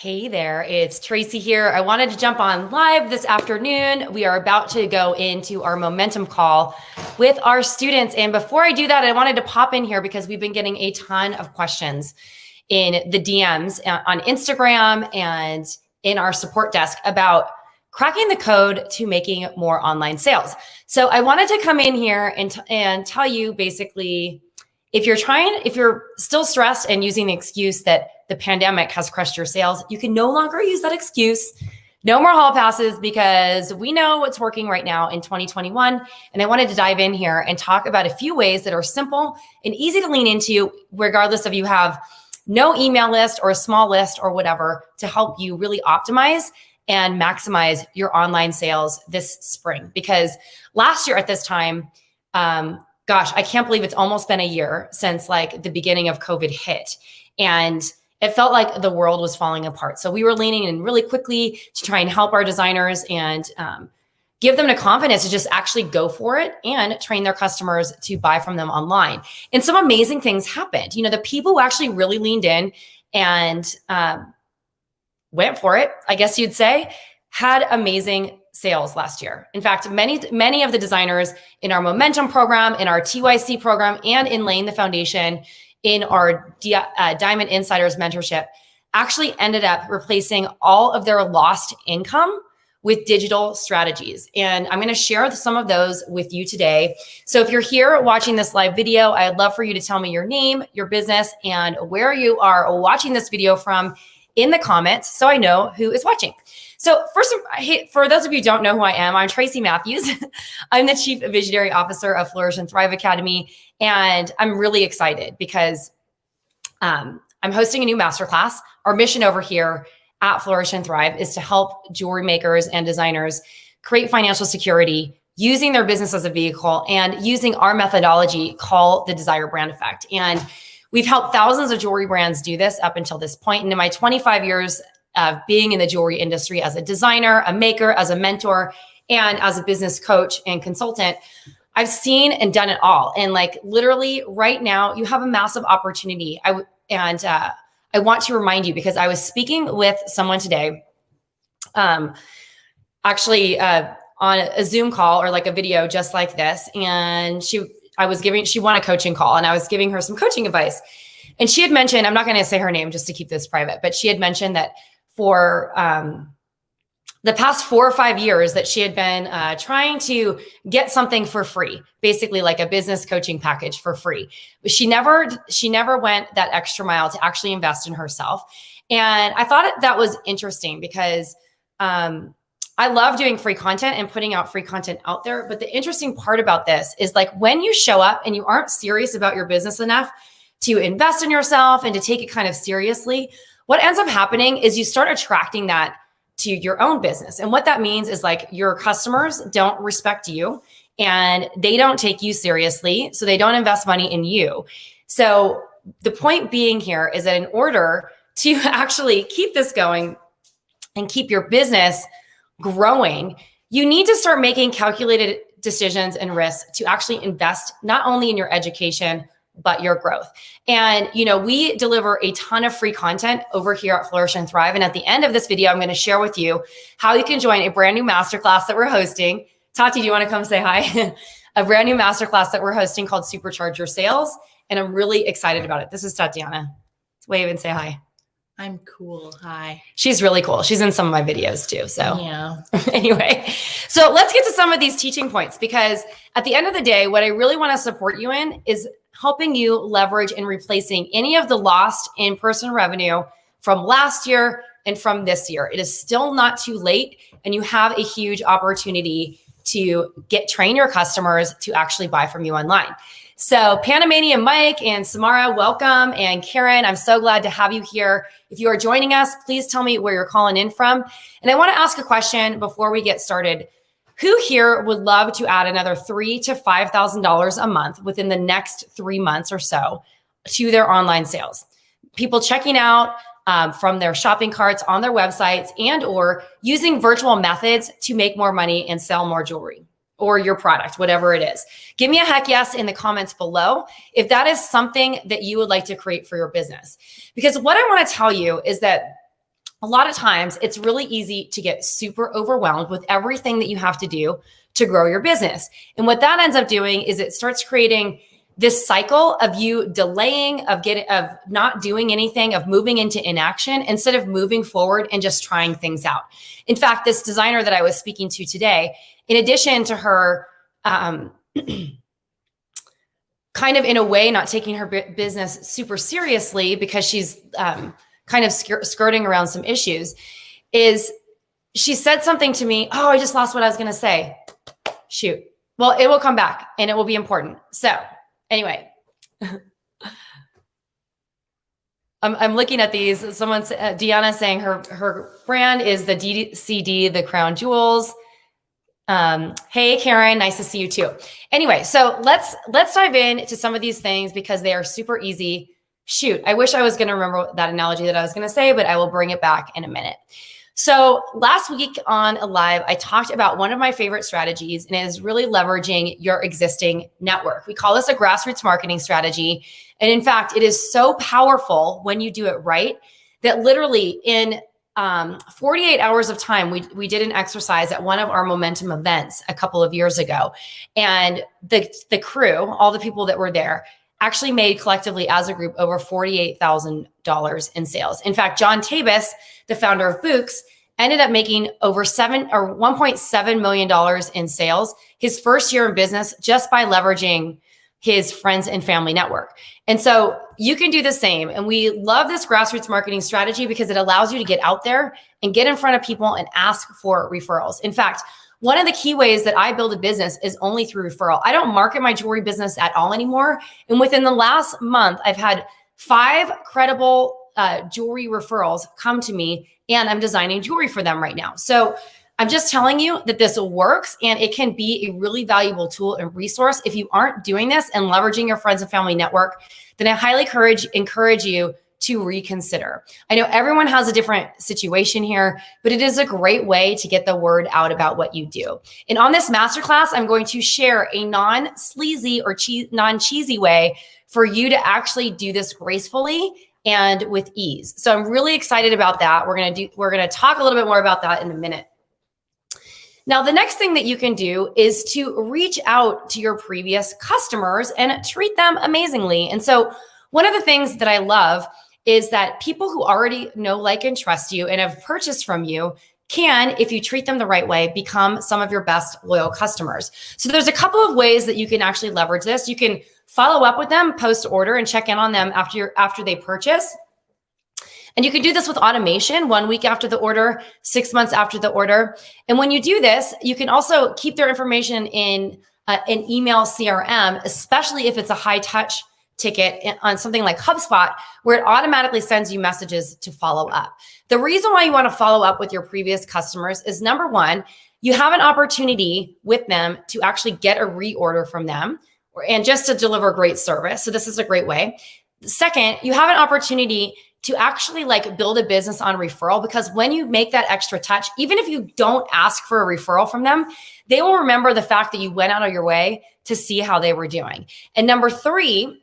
Hey there, it's Tracy here. I wanted to jump on live this afternoon. We are about to go into our momentum call with our students. And before I do that, I wanted to pop in here because we've been getting a ton of questions in the DMs on Instagram and in our support desk about cracking the code to making more online sales. So I wanted to come in here and tell you basically, if you're still stressed and using the excuse that the pandemic has crushed your sales, you can no longer use that excuse. No more hall passes because we know what's working right now in 2021. And I wanted to dive in here and talk about a few ways that are simple and easy to lean into, regardless if you have no email list or a small list or whatever, to help you really optimize and maximize your online sales this spring. Because last year at this time, gosh, I can't believe it's almost been a year since like the beginning of COVID hit. And it felt like the world was falling apart. So we were leaning in really quickly to try and help our designers and give them the confidence to just actually go for it and train their customers to buy from them online. And some amazing things happened. You know, the people who actually really leaned in and went for it, I guess you'd say, had amazing sales last year. In fact, many of the designers in our Momentum program, in our TYC program, and in Laying the Foundation in our Diamond Insiders mentorship actually ended up replacing all of their lost income with digital strategies. And I'm going to share some of those with you today. So if you're here watching this live video, I'd love for you to tell me your name, your business, and where you are watching this video from in the comments so I know who is watching. So first, for those of you who don't know who I am, I'm Tracy Matthews. I'm the Chief Visionary Officer of Flourish and Thrive Academy. And I'm really excited because I'm hosting a new masterclass. Our mission over here at Flourish and Thrive is to help jewelry makers and designers create financial security using their business as a vehicle and using our methodology called the Desire Brand Effect. And we've helped thousands of jewelry brands do this up until this point. And in my 25 years of being in the jewelry industry as a designer, a maker, as a mentor, and as a business coach and consultant, I've seen and done it all. And like literally right now, you have a massive opportunity. I want to remind you because I was speaking with someone today, actually on a Zoom call or like a video just like this. And she won a coaching call and I was giving her some coaching advice. And she had mentioned, I'm not going to say her name just to keep this private, but she had mentioned that for the past 4 or 5 years that she had been trying to get something for free, basically like a business coaching package for free. But she never went that extra mile to actually invest in herself. And I thought that was interesting because I love doing free content and putting out free content out there. But the interesting part about this is like when you show up and you aren't serious about your business enough to invest in yourself and to take it kind of seriously, what ends up happening is you start attracting that to your own business. And what that means is like your customers don't respect you and they don't take you seriously. So they don't invest money in you. So the point being here is that in order to actually keep this going and keep your business growing, you need to start making calculated decisions and risks to actually invest not only in your education, but your growth. And, you know, we deliver a ton of free content over here at Flourish and Thrive. And at the end of this video, I'm going to share with you how you can join a brand new masterclass that we're hosting. Tati, do you want to come say hi? A brand new masterclass that we're hosting called Supercharge Your Sales. And I'm really excited about it. This is Tatiana. Wave and say hi. I'm cool. Hi. She's really cool. She's in some of my videos too. So yeah. Anyway, so let's get to some of these teaching points because at the end of the day, what I really want to support you in is helping you leverage and replacing any of the lost in-person revenue from last year and from this year. It is still not too late and you have a huge opportunity to train your customers to actually buy from you online. So Panamanian Mike and Samara, welcome. And Karen, I'm so glad to have you here. If you are joining us, please tell me where you're calling in from. And I want to ask a question before we get started. Who here would love to add another $3,000 to $5,000 a month within the next 3 months or so to their online sales? People checking out from their shopping carts on their websites and or using virtual methods to make more money and sell more jewelry or your product, whatever it is. Give me a heck yes in the comments below if that is something that you would like to create for your business. Because what I want to tell you is that a lot of times it's really easy to get super overwhelmed with everything that you have to do to grow your business. And what that ends up doing is it starts creating this cycle of you delaying, of not doing anything, of moving into inaction instead of moving forward and just trying things out. In fact, this designer that I was speaking to today, in addition to her kind of in a way not taking her business super seriously because she's kind of skirting around some issues, is she said something to me. Oh, I just lost what I was going to say. Shoot. Well, it will come back and it will be important. So anyway, I'm looking at these. Someone's Deanna saying her brand is the DCD, the Crown Jewels. Hey, Karen, nice to see you too. Anyway, so let's dive into some of these things because they are super easy. Shoot, I wish I was going to remember that analogy that I was going to say, but I will bring it back in a minute. So last week on a live, I talked about one of my favorite strategies, and it is really leveraging your existing network. We call this a grassroots marketing strategy. And in fact, it is so powerful when you do it right that literally in 48 hours of time, we did an exercise at one of our momentum events a couple of years ago. And the crew, all the people that were there, actually made collectively as a group over $48,000 in sales. In fact, John Tabis, the founder of Books, ended up making over $1.7 million in sales his first year in business just by leveraging his friends and family network. And so you can do the same. And we love this grassroots marketing strategy because it allows you to get out there and get in front of people and ask for referrals. In fact, one of the key ways that I build a business is only through referral. I don't market my jewelry business at all anymore. And within the last month, I've had 5 credible jewelry referrals come to me, and I'm designing jewelry for them right now. So I'm just telling you that this works, and it can be a really valuable tool and resource. If you aren't doing this and leveraging your friends and family network, then I highly encourage you to reconsider. I know everyone has a different situation here, but it is a great way to get the word out about what you do. And on this masterclass, I'm going to share a non-sleazy or non-cheesy way for you to actually do this gracefully and with ease. So I'm really excited about that. We're going to talk a little bit more about that in a minute. Now, the next thing that you can do is to reach out to your previous customers and treat them amazingly. And so one of the things that I love is that people who already know, like, and trust you and have purchased from you can, if you treat them the right way, become some of your best loyal customers. So there's a couple of ways that you can actually leverage this. You can follow up with them post-order and check in on them after they purchase. And you can do this with automation 1 week after the order, 6 months after the order. And when you do this, you can also keep their information in an email CRM, especially if it's a high touch ticket on something like HubSpot, where it automatically sends you messages to follow up. The reason why you want to follow up with your previous customers is, number one, you have an opportunity with them to actually get a reorder from them and just to deliver great service. So this is a great way. Second, you have an opportunity to actually build a business on referral, because when you make that extra touch, even if you don't ask for a referral from them, they will remember the fact that you went out of your way to see how they were doing. And number three,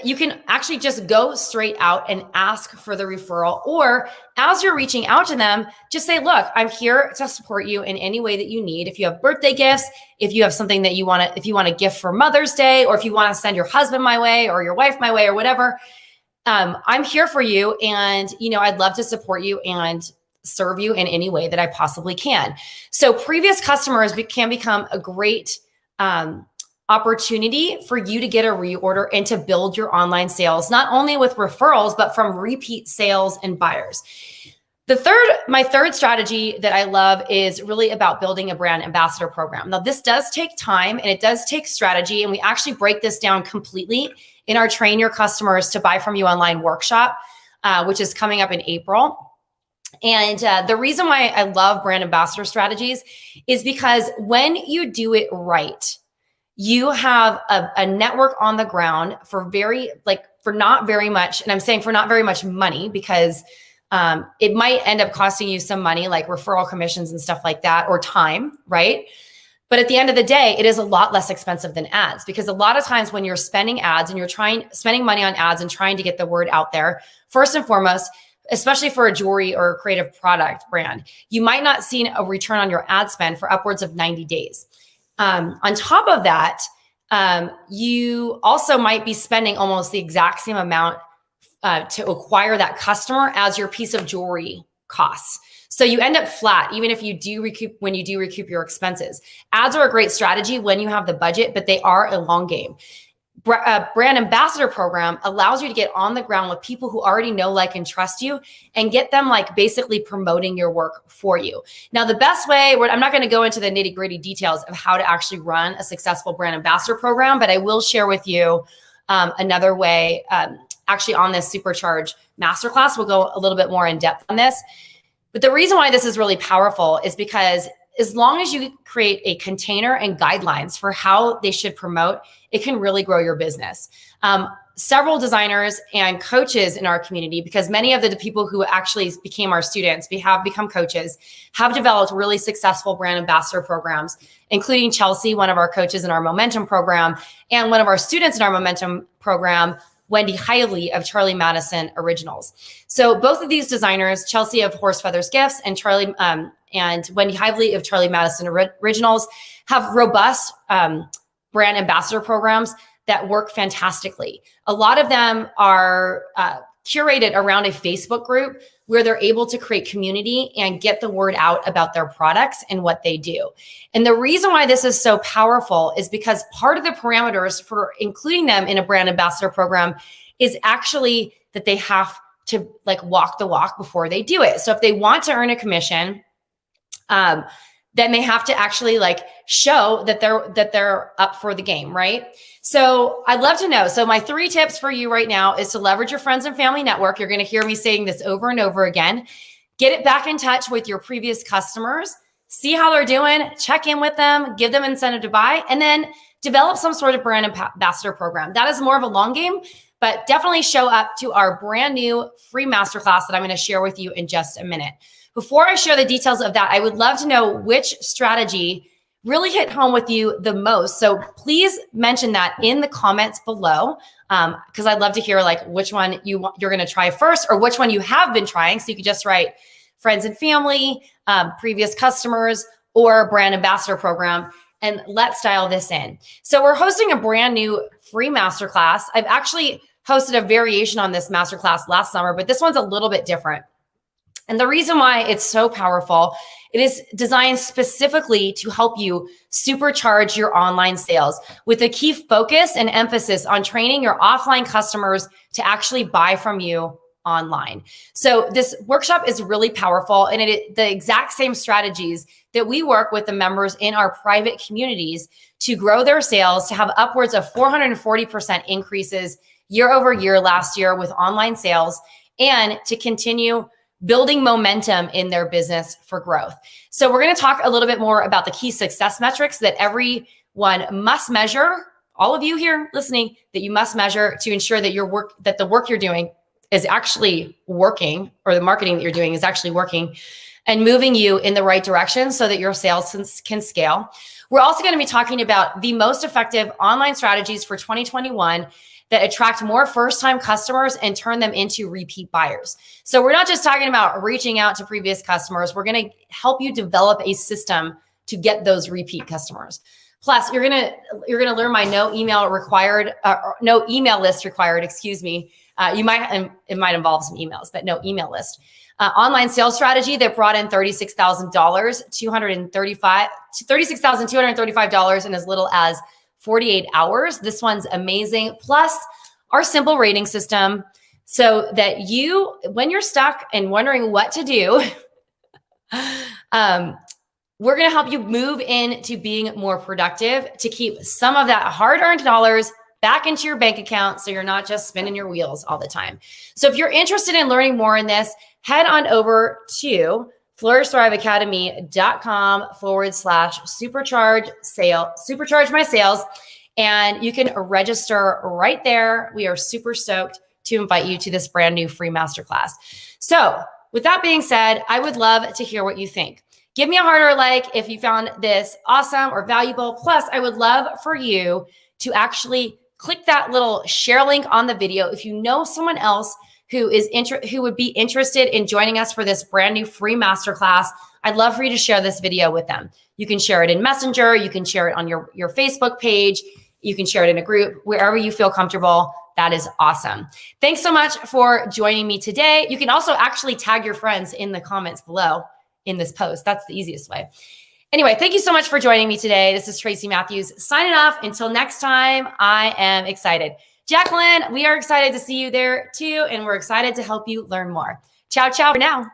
you can actually just go straight out and ask for the referral, or as you're reaching out to them, just say, look, I'm here to support you in any way that you need. If you have birthday gifts, if you have something that if you want a gift for Mother's Day, or if you want to send your husband my way or your wife my way or whatever, I'm here for you. And, I'd love to support you and serve you in any way that I possibly can. So previous customers can become a great, opportunity for you to get a reorder and to build your online sales, not only with referrals, but from repeat sales and buyers. My third strategy that I love is really about building a brand ambassador program. Now, this does take time and it does take strategy, and we actually break this down completely in our Train Your Customers to Buy From You Online workshop, which is coming up in April. And the reason why I love brand ambassador strategies is because when you do it right, you have a network on the ground for not very much. And I'm saying for not very much money, because it might end up costing you some money, like referral commissions and stuff like that, or time, right? But at the end of the day, it is a lot less expensive than ads, because a lot of times when you're spending ads and you're spending money on ads and trying to get the word out there, first and foremost, especially for a jewelry or a creative product brand, you might not see a return on your ad spend for upwards of 90 days. On top of that, you also might be spending almost the exact same amount to acquire that customer as your piece of jewelry costs. So you end up flat, even if you do recoup your expenses. Ads are a great strategy when you have the budget, but they are a long game. Brand ambassador program allows you to get on the ground with people who already know, like, and trust you, and get them like basically promoting your work for you. Now, the best way, I'm not going to go into the nitty gritty details of how to actually run a successful brand ambassador program, but I will share with you another way. Actually, on this Supercharge Masterclass, we'll go a little bit more in depth on this. But the reason why this is really powerful is because as long as you create a container and guidelines for how they should promote, it can really grow your business. Several designers and coaches in our community, because many of the people who actually became our students, we have become coaches, have developed really successful brand ambassador programs, including Chelsea, one of our coaches in our Momentum program, and one of our students in our Momentum program, Wendy Hiley of Charlie Madison Originals. So both of these designers, Chelsea of Horse Feathers Gifts and and Wendy Hiley of Charlie Madison Originals, have robust brand ambassador programs that work fantastically. A lot of them are curated around a Facebook group where they're able to create community and get the word out about their products and what they do. And the reason why this is so powerful is because part of the parameters for including them in a brand ambassador program is actually that they have to like walk the walk before they do it. So if they want to earn a commission, then they have to actually like show that they're up for the game, right? So I'd love to know. So my 3 tips for you right now is to leverage your friends and family network. You're going to hear me saying this over and over again. Get it back in touch with your previous customers, see how they're doing, check in with them, give them incentive to buy, and then develop some sort of brand ambassador program. That is more of a long game, but definitely show up to our brand new free masterclass that I'm going to share with you in just a minute. Before I share the details of that, I would love to know which strategy really hit home with you the most. So please mention that in the comments below, because I'd love to hear like which one you're going to try first, or which one you have been trying. So you could just write friends and family, previous customers, or brand ambassador program, and let's dial this in. So we're hosting a brand new free masterclass. I've actually hosted a variation on this masterclass last summer, but this one's a little bit different. And the reason why it's so powerful, it is designed specifically to help you supercharge your online sales with a key focus and emphasis on training your offline customers to actually buy from you online. So this workshop is really powerful, and the exact same strategies that we work with the members in our private communities to grow their sales, to have upwards of 440% increases year over year last year with online sales, and to continue building momentum in their business for growth. So we're going to talk a little bit more about the key success metrics that everyone must measure, all of you here listening, that you must measure to ensure that the work you're doing is actually working, or the marketing that you're doing is actually working and moving you in the right direction so that your sales can scale. We're also going to be talking about the most effective online strategies for 2021 that attract more first-time customers and turn them into repeat buyers. So we're not just talking about reaching out to previous customers. We're going to help you develop a system to get those repeat customers. Plus, you're going to learn my no email list required. Excuse me. It might involve some emails, but no email list. Online sales strategy that brought in $36,235 in as little as 48 hours. This one's amazing. Plus our simple rating system so that when you're stuck and wondering what to do, we're going to help you move into being more productive to keep some of that hard-earned dollars back into your bank account so you're not just spinning your wheels all the time. So if you're interested in learning more in this, head on over to flourishthriveacademy.com/supercharge my sales, and you can register right there. We are super stoked to invite you to this brand new free masterclass. So with that being said, I would love to hear what you think. Give me a heart or a like if you found this awesome or valuable. Plus, I would love for you to actually click that little share link on the video if you know someone else who would be interested in joining us for this brand new free masterclass. I'd love for you to share this video with them. You can share it in Messenger. You can share it on your Facebook page. You can share it in a group, wherever you feel comfortable. That is awesome. Thanks so much for joining me today. You can also actually tag your friends in the comments below in this post. That's the easiest way. Anyway, thank you so much for joining me today. This is Tracy Matthews signing off. Until next time, I am excited. Jacqueline, we are excited to see you there too, and we're excited to help you learn more. Ciao, ciao for now.